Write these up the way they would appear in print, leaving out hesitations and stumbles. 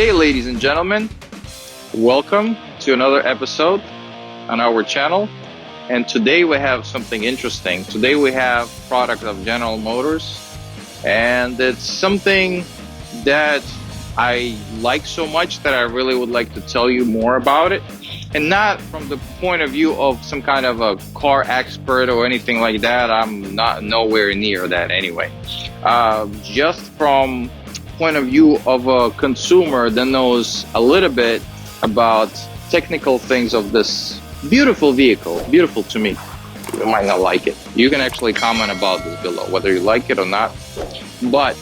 Hey, ladies and gentlemen, welcome to another episode on our channel. And today we have something interesting. Today we have product of General Motors, and it's something that I like so much that I really would like to tell you more about it. And not from the point of view of some kind of a car expert or anything like that. I'm not nowhere near that anyway. Just from point of view of a consumer that knows a little bit about technical things of this beautiful vehicle. Beautiful to me. You might not like it. You can actually comment about this below, whether you like it or not. But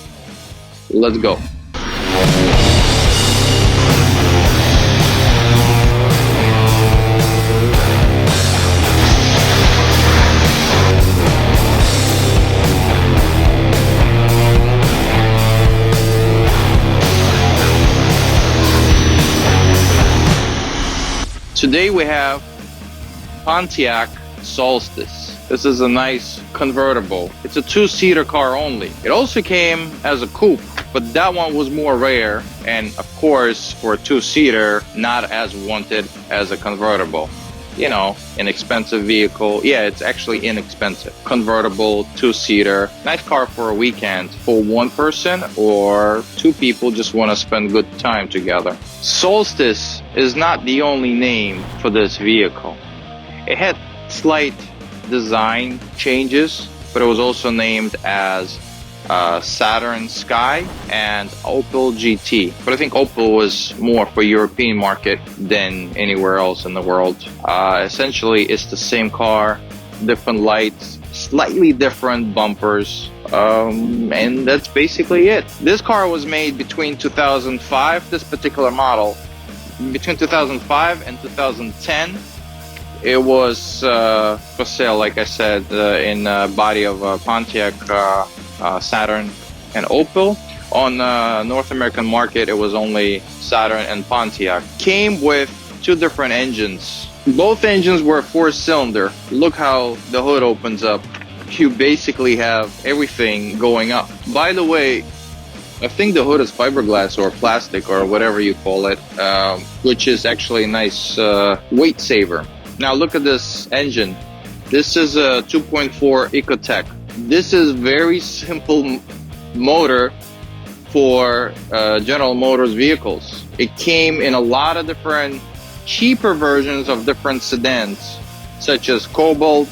let's go. Today we have Pontiac Solstice. This is a nice convertible. It's a two-seater car only. It also came as a coupe, but that one was more rare, and of course for a two-seater, not as wanted as a convertible. You know, inexpensive vehicle. Yeah, it's actually inexpensive. Convertible, two-seater, nice car for a weekend for one person or two people just want to spend good time together. Solstice is not the only name for this vehicle. It had slight design changes, but it was also named as Saturn Sky and Opel GT. But I think Opel was more for European market than anywhere else in the world. Essentially, it's the same car, different lights, slightly different bumpers, and that's basically it. This car was made between 2005, this particular model, between 2005 and 2010. It was for sale, like I said, in body of Pontiac, Saturn and Opel. On North American market, it was only Saturn and Pontiac. Came with two different engines. Both engines were four-cylinder. Look how the hood opens up. You basically have everything going up. By the way, I think the hood is fiberglass or plastic or whatever you call it, which is actually a nice weight saver. Now look at this engine. This is a 2.4 Ecotec. This is very simple motor for General Motors vehicles. It came in a lot of different cheaper versions of different sedans, such as Cobalt,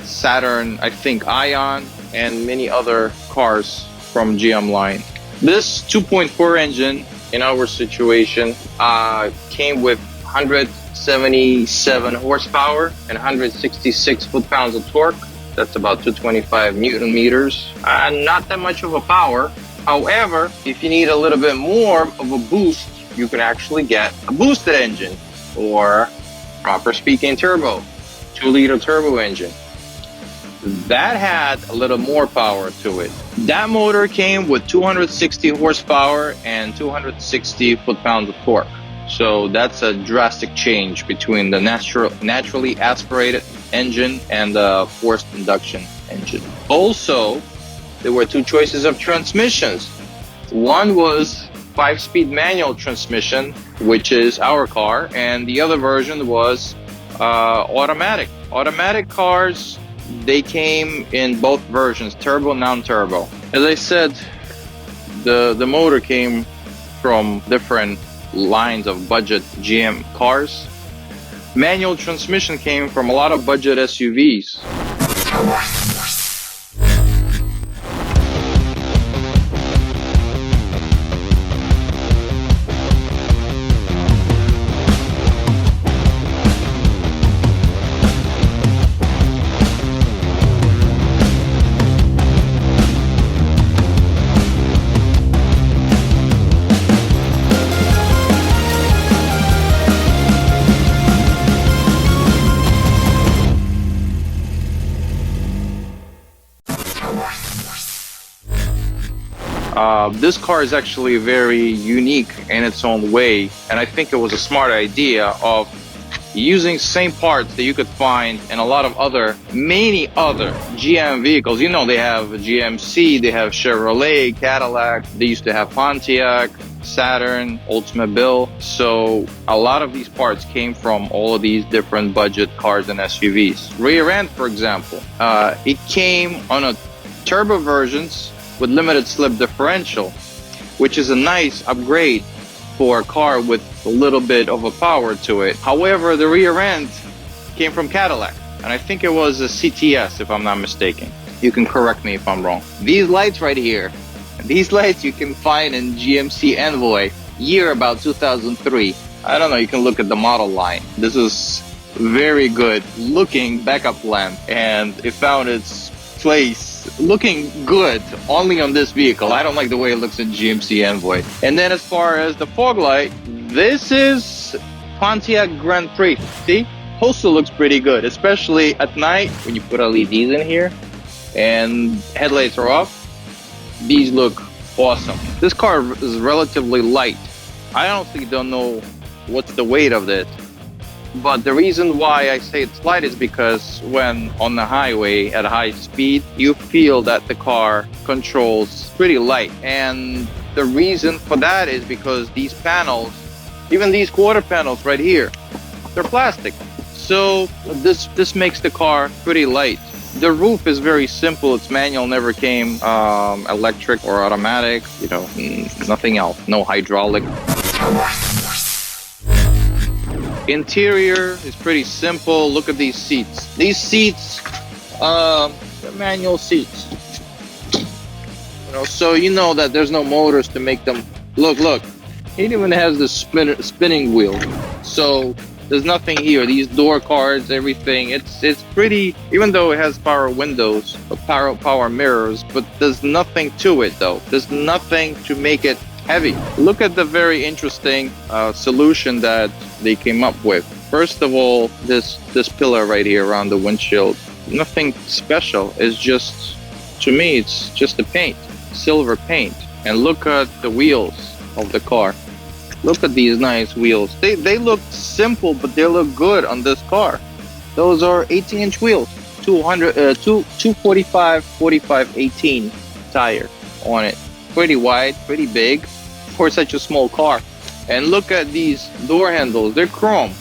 Saturn, I think Ion, and many other cars from GM line. This 2.4 engine in our situation came with 177 horsepower and 166 foot-pounds of torque. That's about 225 Newton meters. Not that much of a power. However, if you need a little bit more of a boost, you can actually get a boosted engine, or proper speaking turbo, 2-liter turbo engine. That had a little more power to it. That motor came with 260 horsepower and 260 foot-pounds of torque. So that's a drastic change between the naturally aspirated engine and the forced induction engine. Also, there were two choices of transmissions. One was 5-speed manual transmission, which is our car, and the other version was automatic. Automatic cars, they came in both versions, turbo, non-turbo. As I said, the motor came from different lines of budget GM cars. Manual transmission came from a lot of budget SUVs. This car is actually very unique in its own way, and I think it was a smart idea of using same parts that you could find in a lot of many other GM vehicles. You know, they have GMC, they have Chevrolet, Cadillac, they used to have Pontiac, Saturn, Oldsmobile. So a lot of these parts came from all of these different budget cars and SUVs. Rear end, for example, it came on a turbo versions with limited slip differential, which is a nice upgrade for a car with a little bit of a power to it. However, the rear end came from Cadillac, and I think it was a CTS if I'm not mistaken. You can correct me if I'm wrong. These lights right here, these lights you can find in GMC Envoy, year about 2003. I don't know, you can look at the model line. This is very good looking backup lamp, and it found its place looking good only on this vehicle. I don't like the way it looks in GMC Envoy. And then as far as the fog light, this is Pontiac Grand Prix. See? Also looks pretty good, especially at night when you put LEDs in here and headlights are off. These look awesome. This car is relatively light. I honestly don't know what's the weight of this, but the reason why I say it's light is because when on the highway at high speed, you feel that the car controls pretty light. And the reason for that is because these panels, even these quarter panels right here, they're plastic. So this makes the car pretty light. The roof is very simple. It's manual, never came electric or automatic, you know, nothing else, no hydraulic. Interior is pretty simple. Look at these seats. These seats, they're manual seats. You know, so you know that there's no motors to make them. Look, it even has the spinning wheel. So there's nothing here. These door cards, everything. It's pretty. Even though it has power windows, power mirrors, but there's nothing to it though. There's nothing to make it heavy. Look at the very interesting solution that they came up with. First of all, this pillar right here around the windshield, nothing special. It's just, to me, it's just the paint, silver paint. And look at the wheels of the car. Look at these nice wheels. They look simple, but they look good on this car. Those are 18-inch wheels, 245, 45, 18 tire on it. Pretty wide, pretty big for such a small car. And look at these door handles. They're chrome.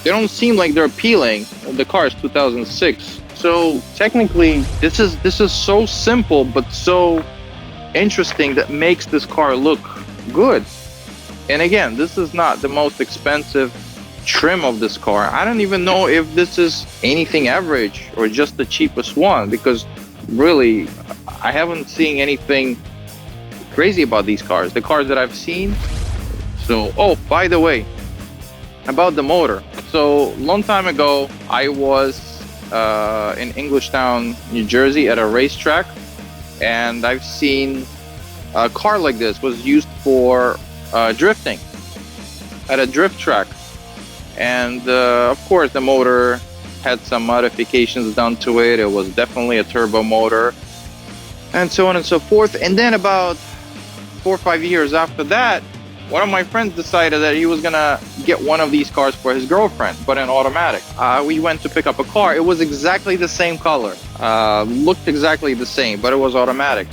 They don't seem like they're peeling. The car is 2006. So technically, this is so simple, but so interesting that makes this car look good. And again, this is not the most expensive trim of this car. I don't even know if this is anything average or just the cheapest one, because really, I haven't seen anything crazy about these cars. The cars that I've seen. So, oh, by the way, about the motor. So, long time ago, I was in Englishtown, New Jersey at a racetrack, and I've seen a car like this was used for drifting at a drift track. And of course, the motor had some modifications done to it. It was definitely a turbo motor, and so on and so forth. And then about 4 or 5 years after that, one of my friends decided that he was gonna get one of these cars for his girlfriend, but an automatic. We went to pick up a car. It was exactly the same color, looked exactly the same, but it was automatic.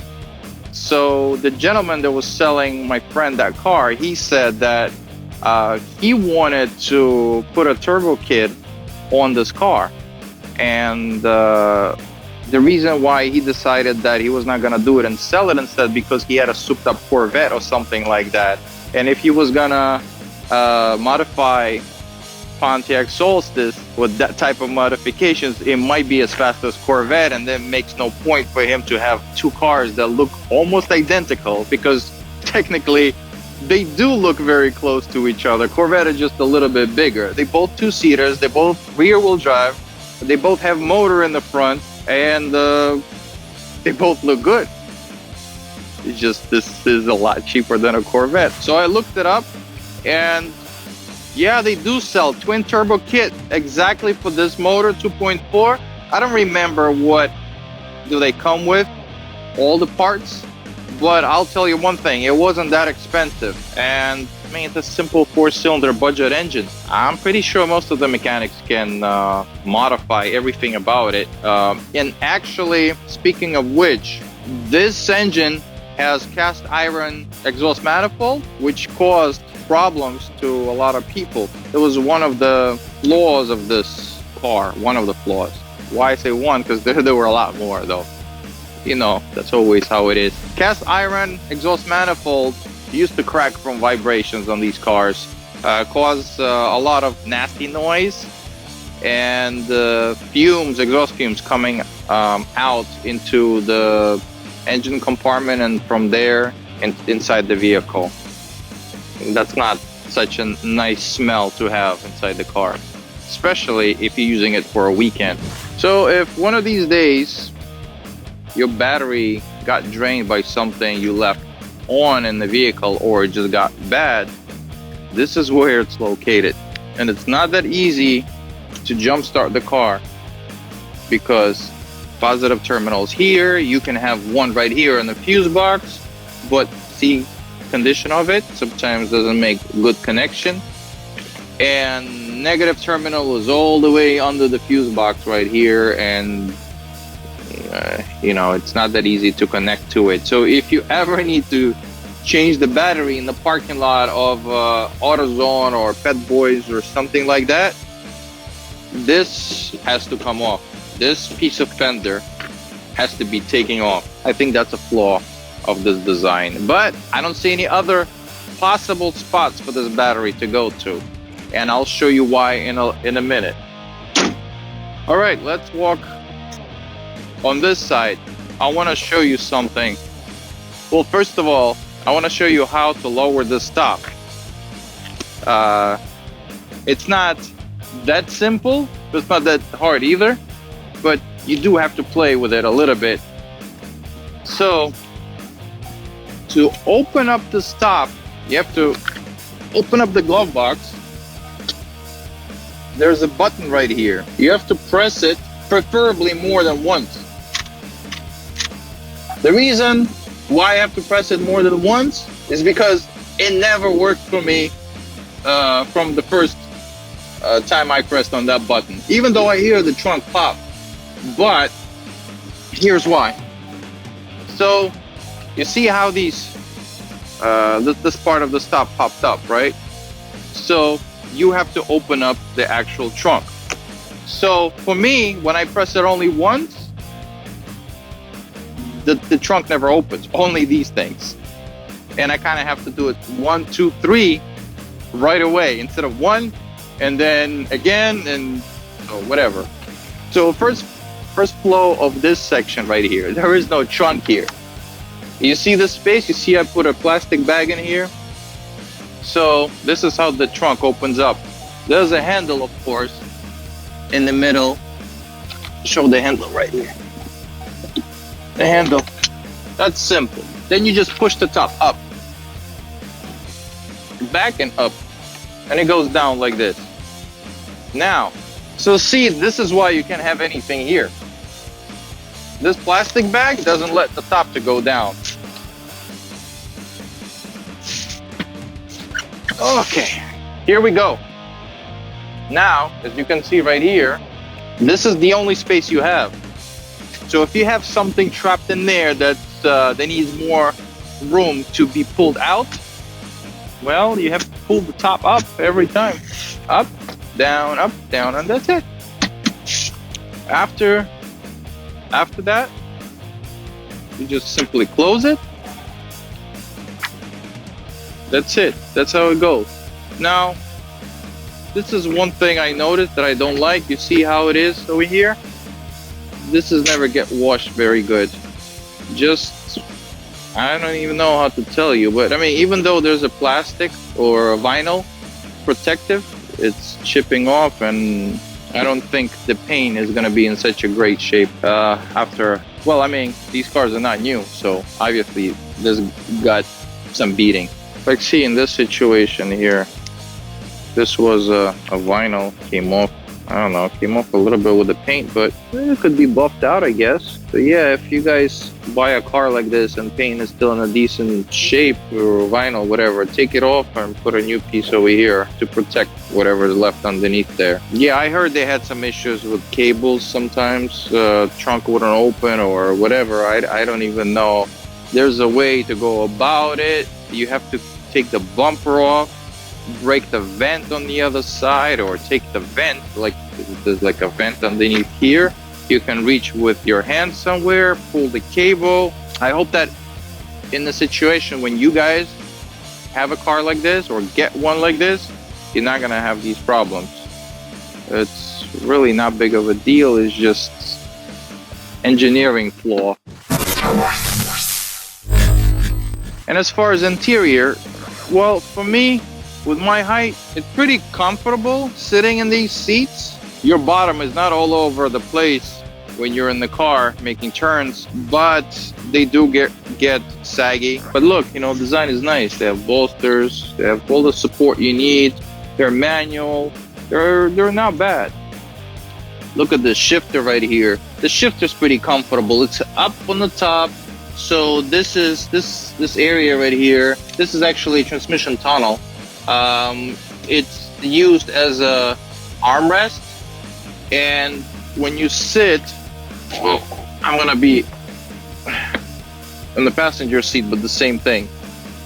So the gentleman that was selling my friend that car, he said that he wanted to put a turbo kit on this car. And the reason why he decided that he was not gonna do it and sell it instead, because he had a souped up Corvette or something like that. And if he was gonna modify Pontiac Solstice with that type of modifications, it might be as fast as Corvette, and then makes no point for him to have two cars that look almost identical, because technically they do look very close to each other. Corvette is just a little bit bigger. They both two-seaters, they both rear-wheel drive, they both have motor in the front, and they both look good. It's just, this is a lot cheaper than a Corvette. So I looked it up, and yeah, they do sell twin turbo kit exactly for this motor, 2.4. I don't remember what do they come with, all the parts, but I'll tell you one thing, it wasn't that expensive. And I mean, it's a simple 4-cylinder budget engine. I'm pretty sure most of the mechanics can modify everything about it. And actually, speaking of which, this engine has cast iron exhaust manifold, which caused problems to a lot of people. It was one of the flaws of this car, one of the flaws. Why I say one? Because there were a lot more though. You know, that's always how it is. Cast iron exhaust manifold used to crack from vibrations on these cars, cause a lot of nasty noise and fumes, exhaust fumes coming out into the engine compartment and from there inside the vehicle. That's not such a nice smell to have inside the car, especially if you're using it for a weekend. So if one of these days your battery got drained by something you left on in the vehicle or it just got bad, this is where it's located. And it's not that easy to jump start the car because positive terminals here, you can have one right here in the fuse box, but see condition of it sometimes doesn't make good connection, and negative terminal is all the way under the fuse box right here, and you know, it's not that easy to connect to it. So if you ever need to change the battery in the parking lot of AutoZone or Pet Boys or something like that, this has to come off. This piece of fender has to be taken off. I think that's a flaw of this design, but I don't see any other possible spots for this battery to go to, and I'll show you why in a minute. All right, let's walk on this side. I want to show you something. Well, first of all, I want to show you how to lower the stop. It's not that simple, but it's not that hard either, but you do have to play with it a little bit. So to open up the stop, you have to open up the glove box. There's a button right here. You have to press it, preferably more than once. The reason why I have to press it more than once is because it never worked for me from the first time I pressed on that button, even though I hear the trunk pop. But here's why. So you see how these this part of the stop popped up, right? So you have to open up the actual trunk. So for me, when I press it only once, the trunk never opens, only these things. And I kind of have to do it 1, 2, 3 right away instead of one and then again and whatever. So first flow of this section right here, there is no trunk here. You see the space? You see I put a plastic bag in here? So this is how the trunk opens up. There's a handle, of course, in the middle. Show the handle right here. The handle. That's simple. Then you just push the top up, back and up, and it goes down like this. Now, so see, this is why you can't have anything here. This plastic bag doesn't let the top to go down. Okay, here we go. Now, as you can see right here, this is the only space you have. So if you have something trapped in there that needs more room to be pulled out, well, you have to pull the top up every time. Up, down, and that's it. After that, you just simply close it. That's it. That's how it goes. Now, this is one thing I noticed that I don't like. You see how it is over here? This is never get washed very good. Just, I don't even know how to tell you, but I mean, even though there's a plastic or a vinyl protective, it's chipping off, and I don't think the paint is gonna be in such a great shape after. Well, I mean, these cars are not new, so obviously this got some beating. Like, see, in this situation here, this was a vinyl, came off. I don't know, came off a little bit with the paint, but it could be buffed out, I guess. But yeah, if you guys buy a car like this and paint is still in a decent shape, or vinyl, whatever, take it off and put a new piece over here to protect whatever is left underneath there. Yeah, I heard they had some issues with cables sometimes. Trunk wouldn't open or whatever. I don't even know There's a way to go about it. You have to take the bumper off, break the vent on the other side, or take the vent, like there's like a vent underneath here. You can reach with your hand somewhere, pull the cable. I hope that in the situation when you guys have a car like this or get one like this, you're not gonna have these problems. It's really not big of a deal. It's just engineering flaw. And as far as interior, well, for me, with my height, it's pretty comfortable sitting in these seats. Your bottom is not all over the place when you're in the car making turns, but they do get saggy. But look, you know, design is nice. They have bolsters, they have all the support you need. They're manual. They're not bad. Look at the shifter right here. The shifter's pretty comfortable. It's up on the top. So this area right here, this is actually a transmission tunnel. It's used as a armrest, and when you sit, I'm gonna be in the passenger seat, but the same thing.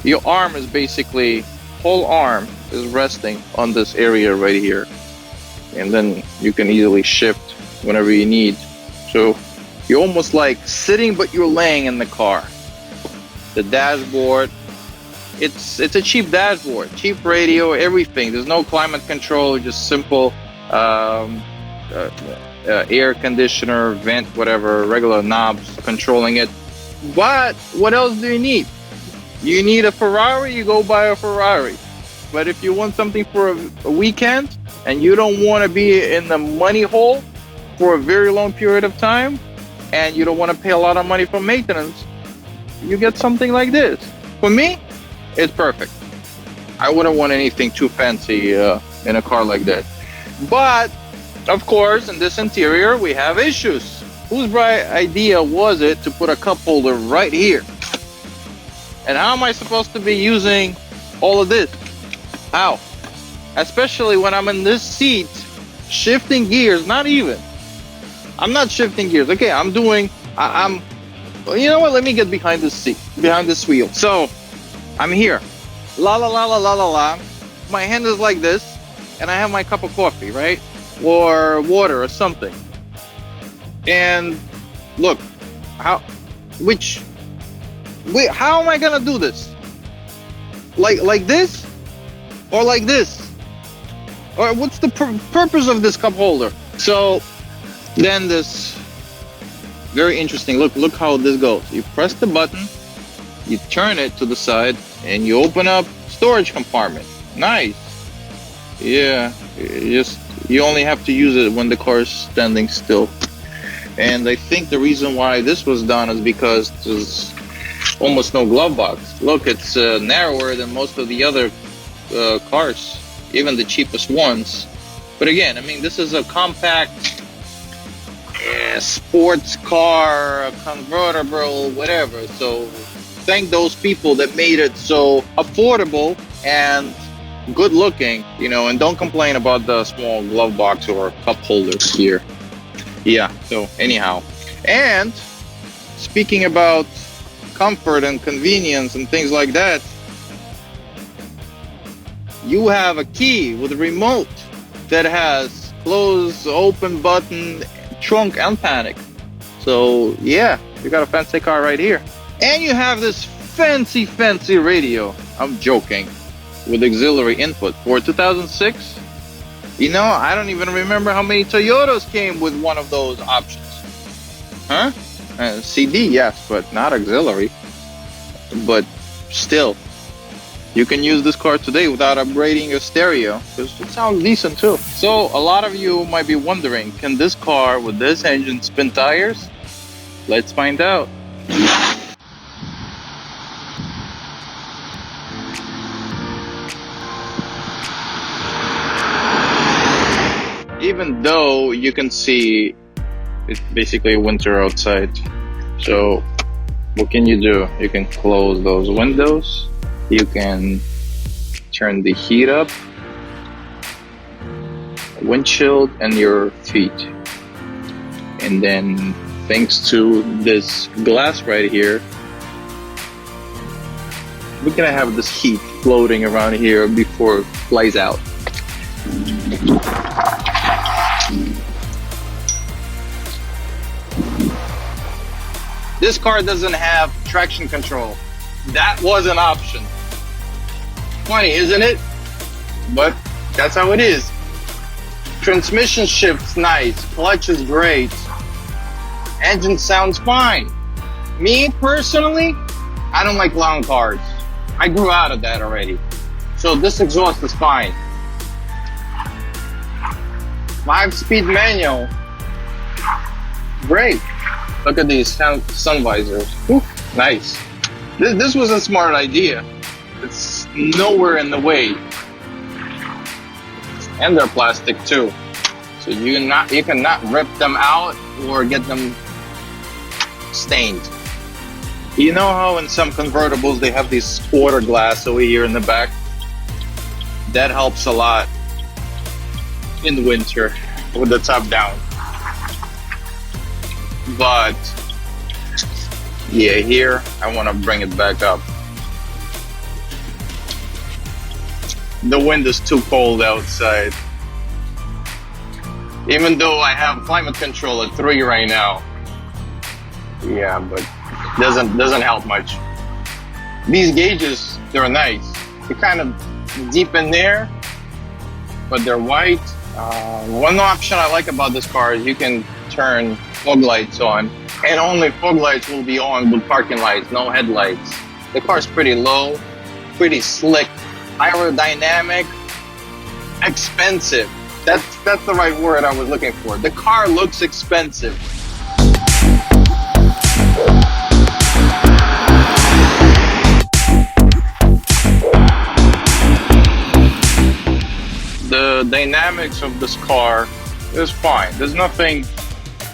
Your arm is basically, whole arm is resting on this area right here, and then you can easily shift whenever you need. So you're almost like sitting, but you're laying in the car. The dashboard, it's a cheap dashboard, cheap radio, everything. There's no climate control, just simple air conditioner, vent, whatever, regular knobs controlling it. But what else do you need? You need a Ferrari, you go buy a Ferrari. But if you want something for a weekend and you don't want to be in the money hole for a very long period of time, and you don't want to pay a lot of money for maintenance, you get something like this. For me, it's perfect. I wouldn't want anything too fancy in a car like that. But of course, in this interior, we have issues. Whose bright idea was it to put a cup holder right here? And how am I supposed to be using all of this? How? Especially when I'm in this seat, shifting gears, not even. I'm not shifting gears. Okay, I'm, you know what? Let me get behind this seat, behind this wheel. So, I'm here. La la la la la la la. My hand is like this, and I have my cup of coffee, right? Or water or something. And look, how am I gonna do this? Like this? Or like this? Or what's the purpose of this cup holder? So then this very interesting, look how this goes. You press the button, you turn it to the side, and you open up storage compartment. Nice. Yeah, you only have to use it when the car is standing still. And I think the reason why this was done is because there's almost no glove box. Look, it's narrower than most of the other cars, even the cheapest ones. But again, I mean, this is a compact sports car, convertible, whatever. So thank those people that made it so affordable and good looking, you know, and don't complain about the small glove box or cup holders here. Yeah, so anyhow, and speaking about comfort and convenience and things like that, you have a key with a remote that has close, open button, trunk and panic. So yeah, you got a fancy car right here. And you have this fancy radio. I'm joking. With auxiliary input for 2006. You know, I don't even remember how many Toyotas came with one of those options. Huh? CD, yes, but not auxiliary. But still, you can use this car today without upgrading your stereo, because it sounds decent too. So a lot of you might be wondering, can this car with this engine spin tires? Let's find out. Even though you can see it's basically winter outside. So what can you do? You can close those windows. You can turn the heat up, windshield, and your feet. And then thanks to this glass right here, we're gonna have this heat floating around here before it flies out. This car doesn't have traction control. That was an option. Funny, isn't it? But that's how it is. Transmission shift's nice, clutch is great, engine sounds fine. Me personally, I don't like loud cars. I grew out of that already. So this exhaust is fine. 5-speed manual, great. Look at these sun visors. Whew, nice. This was a smart idea. It's nowhere in the way. And they're plastic too. So you cannot rip them out or get them stained. You know how in some convertibles they have these quarter glass over here in the back? That helps a lot in winter with the top down. But yeah, here I want to bring it back up. The wind is too cold outside. Even though I have climate control at 3 right now. Yeah, but doesn't help much. These gauges, they're nice. They're kind of deep in there, but they're white. One option I like about this car is you can turn fog lights on, and only fog lights will be on with parking lights, no headlights. The car's pretty low, pretty slick, aerodynamic, expensive. That's the right word I was looking for. The car looks expensive. The dynamics of this car is fine. There's nothing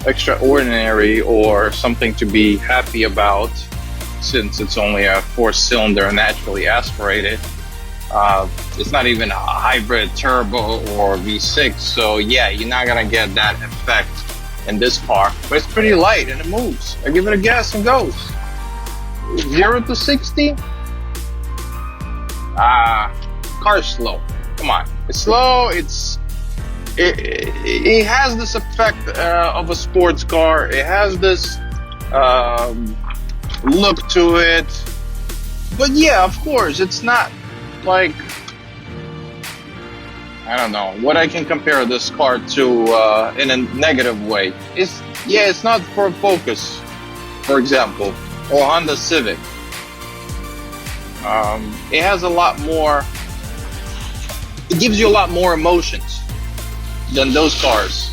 extraordinary or something to be happy about, since it's only a 4-cylinder naturally aspirated. It's not even a hybrid turbo or V6, so yeah, you're not gonna get that effect in this car. But it's pretty light and it moves. I give it a gas and goes. 0 to 60. Car's slow. Come on, it's slow. It has this effect of a sports car. It has this look to it. But yeah, of course, it's not like, I don't know what I can compare this car to in a negative way. It's not for Focus, for example, or Honda Civic. It has a lot more. It gives you a lot more emotions than those cars.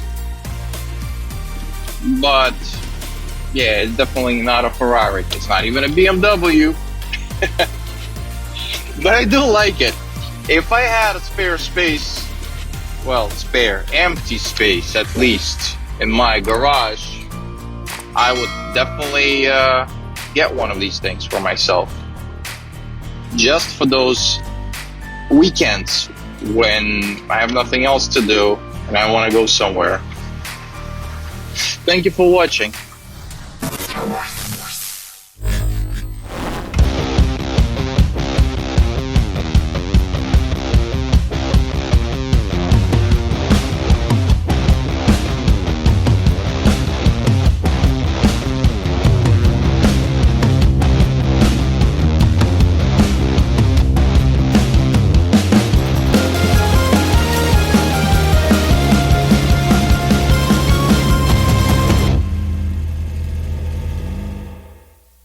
But yeah, it's definitely not a Ferrari. It's not even a BMW. But I do like it. If I had a spare space, well, empty space at least in my garage, I would definitely get one of these things for myself. Just for those weekends when I have nothing else to do and I want to go somewhere. Thank you for watching.